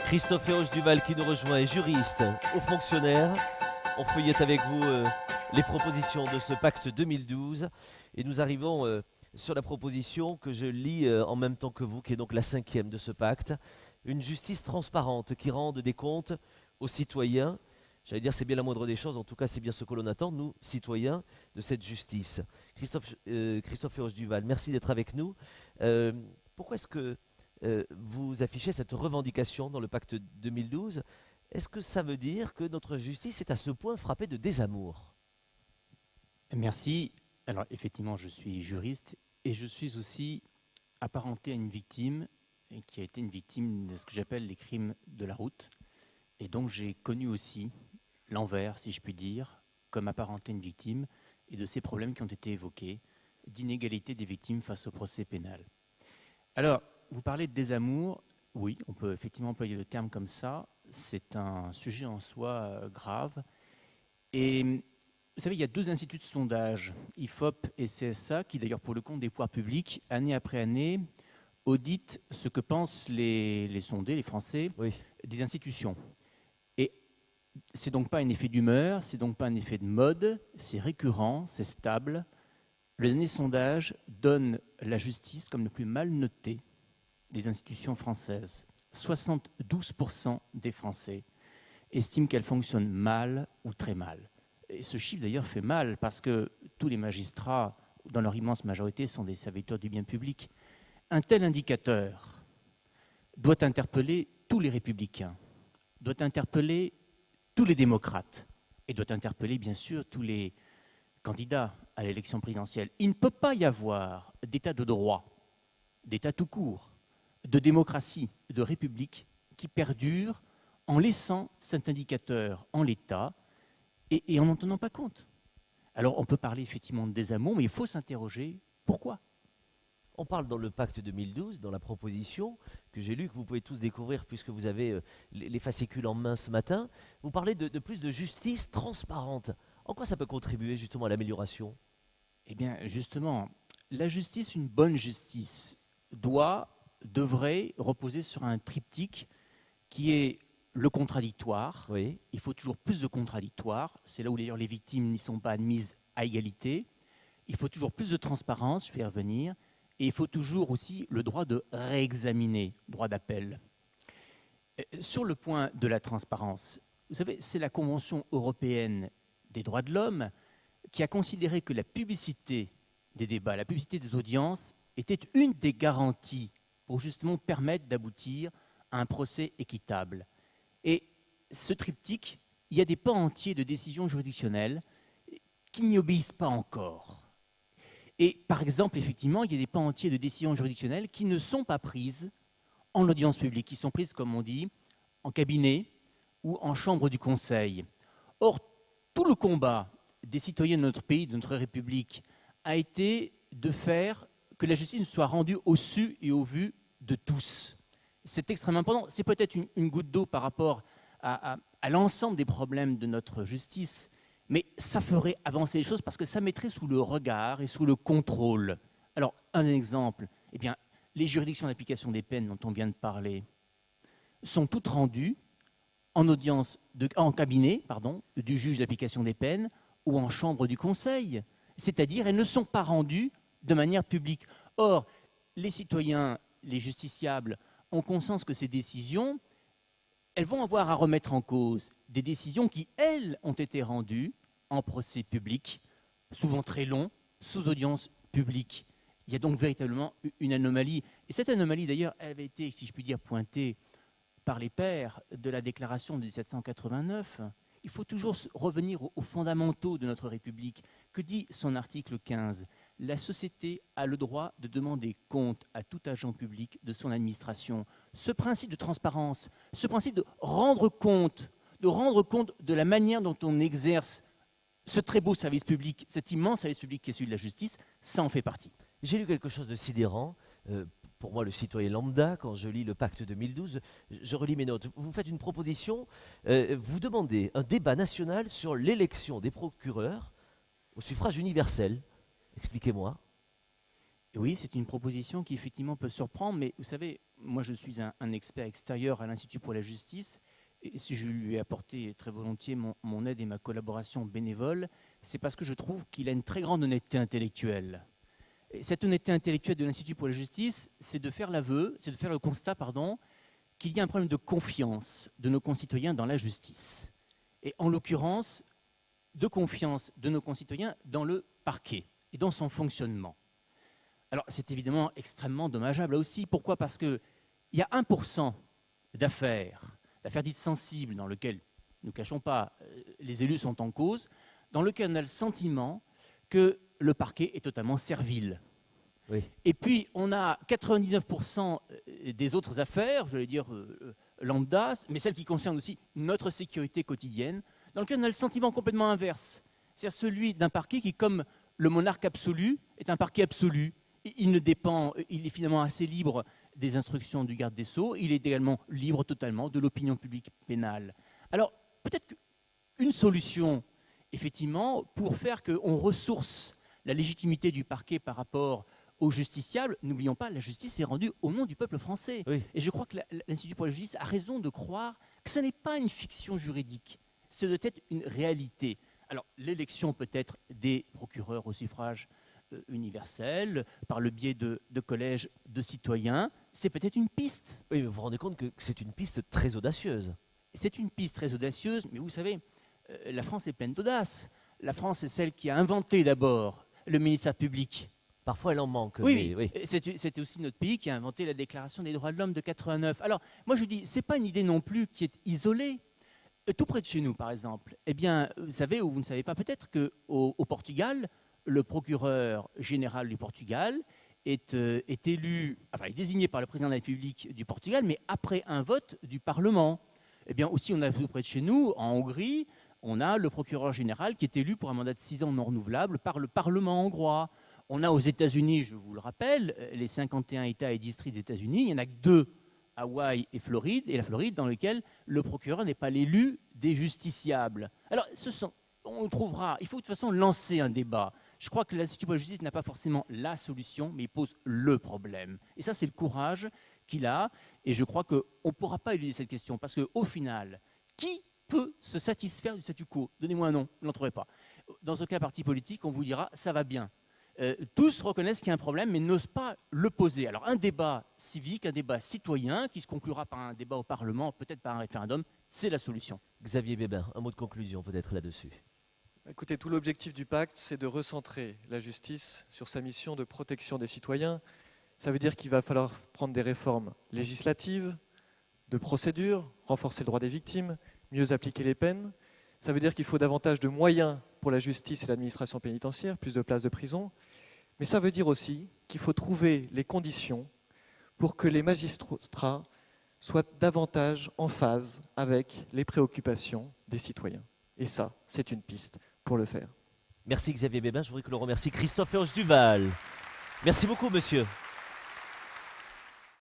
Christophe Héroche-Duval qui nous rejoint est juriste, haut fonctionnaire. On feuillette avec vous les propositions de ce pacte 2012 et nous arrivons sur la proposition que je lis en même temps que vous, qui est donc la 5e de ce pacte. Une justice transparente qui rende des comptes aux citoyens. J'allais dire c'est bien la moindre des choses, en tout cas c'est bien ce que l'on attend, nous, citoyens, de cette justice. Christophe Héroche-Duval, merci d'être avec nous. Pourquoi est-ce que vous affichez cette revendication dans le pacte 2012? Est-ce que ça veut dire que notre justice est à ce point frappée de désamour? Merci. Alors effectivement, je suis juriste et je suis aussi apparenté à une victime qui a été une victime de ce que j'appelle les crimes de la route. Et donc j'ai connu aussi l'envers, si je puis dire, comme apparenté à une victime et de ces problèmes qui ont été évoqués, d'inégalité des victimes face au procès pénal. Alors, vous parlez de désamour. Oui, on peut effectivement employer le terme comme ça. C'est un sujet en soi grave. Et vous savez, il y a 2 instituts de sondage, IFOP et CSA, qui d'ailleurs pour le compte des pouvoirs publics, année après année, auditent ce que pensent les sondés, les Français, Oui. des institutions. Et c'est donc pas un effet d'humeur, c'est donc pas un effet de mode, c'est récurrent, c'est stable. Le dernier sondage donne la justice comme le plus mal noté des institutions françaises. 72% des Français estiment qu'elle fonctionne mal ou très mal. Et ce chiffre d'ailleurs fait mal parce que tous les magistrats, dans leur immense majorité, sont des serviteurs du bien public. Un tel indicateur doit interpeller tous les républicains, doit interpeller tous les démocrates et doit interpeller bien sûr tous les candidats à l'élection présidentielle. Il ne peut pas y avoir d'état de droit, d'état tout court, de démocratie, de république qui perdure en laissant cet indicateur en l'état et en n'en tenant pas compte. Alors on peut parler effectivement de désamour, mais il faut s'interroger pourquoi. On parle dans le pacte 2012, dans la proposition que j'ai lue, que vous pouvez tous découvrir puisque vous avez les fascicules en main ce matin. Vous parlez de plus de justice transparente. En quoi ça peut contribuer justement à l'amélioration? Eh bien justement, la justice, une bonne justice, devrait reposer sur un triptyque qui est le contradictoire. Oui. Il faut toujours plus de contradictoire. C'est là où d'ailleurs les victimes n'y sont pas admises à égalité. Il faut toujours plus de transparence, je vais y revenir. Et il faut toujours aussi le droit de réexaminer, droit d'appel. Sur le point de la transparence, vous savez, c'est la Convention européenne des droits de l'homme qui a considéré que la publicité des débats, la publicité des audiences était une des garanties pour justement permettre d'aboutir à un procès équitable. Et ce triptyque, il y a des pans entiers de décisions juridictionnelles qui n'y obéissent pas encore. Et par exemple, effectivement, il y a des pans entiers de décisions juridictionnelles qui ne sont pas prises en audience publique, qui sont prises, comme on dit, en cabinet ou en chambre du conseil. Or, tout le combat des citoyens de notre pays, de notre République, a été de faire que la justice soit rendue au su et au vu de tous. C'est extrêmement important. C'est peut-être une goutte d'eau par rapport à l'ensemble des problèmes de notre justice, mais ça ferait avancer les choses parce que ça mettrait sous le regard et sous le contrôle. Alors, un exemple, eh bien, les juridictions d'application des peines dont on vient de parler sont toutes rendues en cabinet du juge d'application des peines ou en chambre du conseil. C'est-à-dire, elles ne sont pas rendues de manière publique. Or, les citoyens, les justiciables, ont conscience que ces décisions, elles vont avoir à remettre en cause des décisions qui, elles, ont été rendues en procès public, souvent très long, sous audience publique. Il y a donc véritablement une anomalie. Et cette anomalie, d'ailleurs, elle avait été, si je puis dire, pointée par les pères de la déclaration de 1789. Il faut toujours revenir aux fondamentaux de notre République. Que dit son article 15 ? La société a le droit de demander compte à tout agent public de son administration. Ce principe de transparence, ce principe de rendre compte de la manière dont on exerce ce très beau service public, cet immense service public qui est celui de la justice, ça en fait partie. J'ai lu quelque chose de sidérant. Pour moi, le citoyen lambda, quand je lis le pacte 2012, je relis mes notes. Vous faites une proposition, vous demandez un débat national sur l'élection des procureurs au suffrage universel. Expliquez-moi. Oui, c'est une proposition qui effectivement peut surprendre, mais vous savez, moi je suis un expert extérieur à l'Institut pour la justice, et si je lui ai apporté très volontiers mon aide et ma collaboration bénévole, c'est parce que je trouve qu'il a une très grande honnêteté intellectuelle. Et cette honnêteté intellectuelle de l'Institut pour la justice, c'est de faire l'aveu, c'est de faire le constat, pardon, qu'il y a un problème de confiance de nos concitoyens dans la justice. Et en l'occurrence, de confiance de nos concitoyens dans le parquet et dans son fonctionnement. Alors, c'est évidemment extrêmement dommageable là aussi. Pourquoi ? Parce qu'il y a 1% d'affaires dites sensibles, dans lesquelles, ne nous cachons pas, les élus sont en cause, dans lesquelles on a le sentiment que le parquet est totalement servile. Oui. Et puis, on a 99% des autres affaires, je vais dire lambda, mais celles qui concernent aussi notre sécurité quotidienne, dans lesquelles on a le sentiment complètement inverse. C'est-à-dire celui d'un parquet qui, comme le monarque absolu, est un parquet absolu. Il ne dépend, il est finalement assez libre des instructions du garde des Sceaux, il est également libre totalement de l'opinion publique pénale. Alors, peut-être qu'une solution, effectivement, pour faire qu'on ressource la légitimité du parquet par rapport aux justiciables, n'oublions pas, la justice est rendue au nom du peuple français. Oui. Et je crois que l'Institut pour la justice a raison de croire que ce n'est pas une fiction juridique, ce doit être une réalité. Alors, l'élection peut-être des procureurs au suffrage universel, par le biais de collèges de citoyens, c'est peut-être une piste. Oui, mais vous vous rendez compte que c'est une piste très audacieuse. C'est une piste très audacieuse, mais vous savez, la France est pleine d'audace. La France est celle qui a inventé d'abord le ministère public. Parfois, elle en manque. Oui, mais, oui. C'était aussi notre pays qui a inventé la Déclaration des droits de l'homme de 89. Alors, moi je dis, c'est pas une idée non plus qui est isolée. Tout près de chez nous, par exemple, eh bien, vous savez, ou vous ne savez pas peut-être qu'au Portugal, le procureur général du Portugal est élu, enfin, est désigné par le président de la République du Portugal, mais après un vote du Parlement. Eh bien, aussi, on a tout près de chez nous, en Hongrie, on a le procureur général qui est élu pour un mandat de 6 ans non renouvelable par le Parlement hongrois. On a aux États-Unis, je vous le rappelle, les 51 États et districts des États-Unis, il n'y en a que 2, Hawaï et Floride, et la Floride dans lequel le procureur n'est pas l'élu des justiciables. Alors, on trouvera, il faut de toute façon lancer un débat. Je crois que l'Institut pour la justice n'a pas forcément la solution, mais il pose le problème. Et ça, c'est le courage qu'il a, et je crois qu'on ne pourra pas éluder cette question, parce qu'au final, qui peut se satisfaire du statu quo ? Donnez-moi un nom, vous n'en trouverez pas. Dans aucun parti politique, on vous dira « ça va bien ». Tous reconnaissent qu'il y a un problème, mais n'osent pas le poser. Alors un débat civique, un débat citoyen, qui se conclura par un débat au Parlement, peut-être par un référendum, c'est la solution. Xavier Bébin, un mot de conclusion peut-être là-dessus. Écoutez, tout l'objectif du pacte, c'est de recentrer la justice sur sa mission de protection des citoyens. Ça veut dire qu'il va falloir prendre des réformes législatives, de procédures, renforcer le droit des victimes, mieux appliquer les peines. Ça veut dire qu'il faut davantage de moyens pour la justice et l'administration pénitentiaire, plus de places de prison. Mais ça veut dire aussi qu'il faut trouver les conditions pour que les magistrats soient davantage en phase avec les préoccupations des citoyens. Et ça, c'est une piste pour le faire. Merci Xavier Bébin, je voudrais que l'on remercie Christophe Herge Duval. Merci beaucoup monsieur.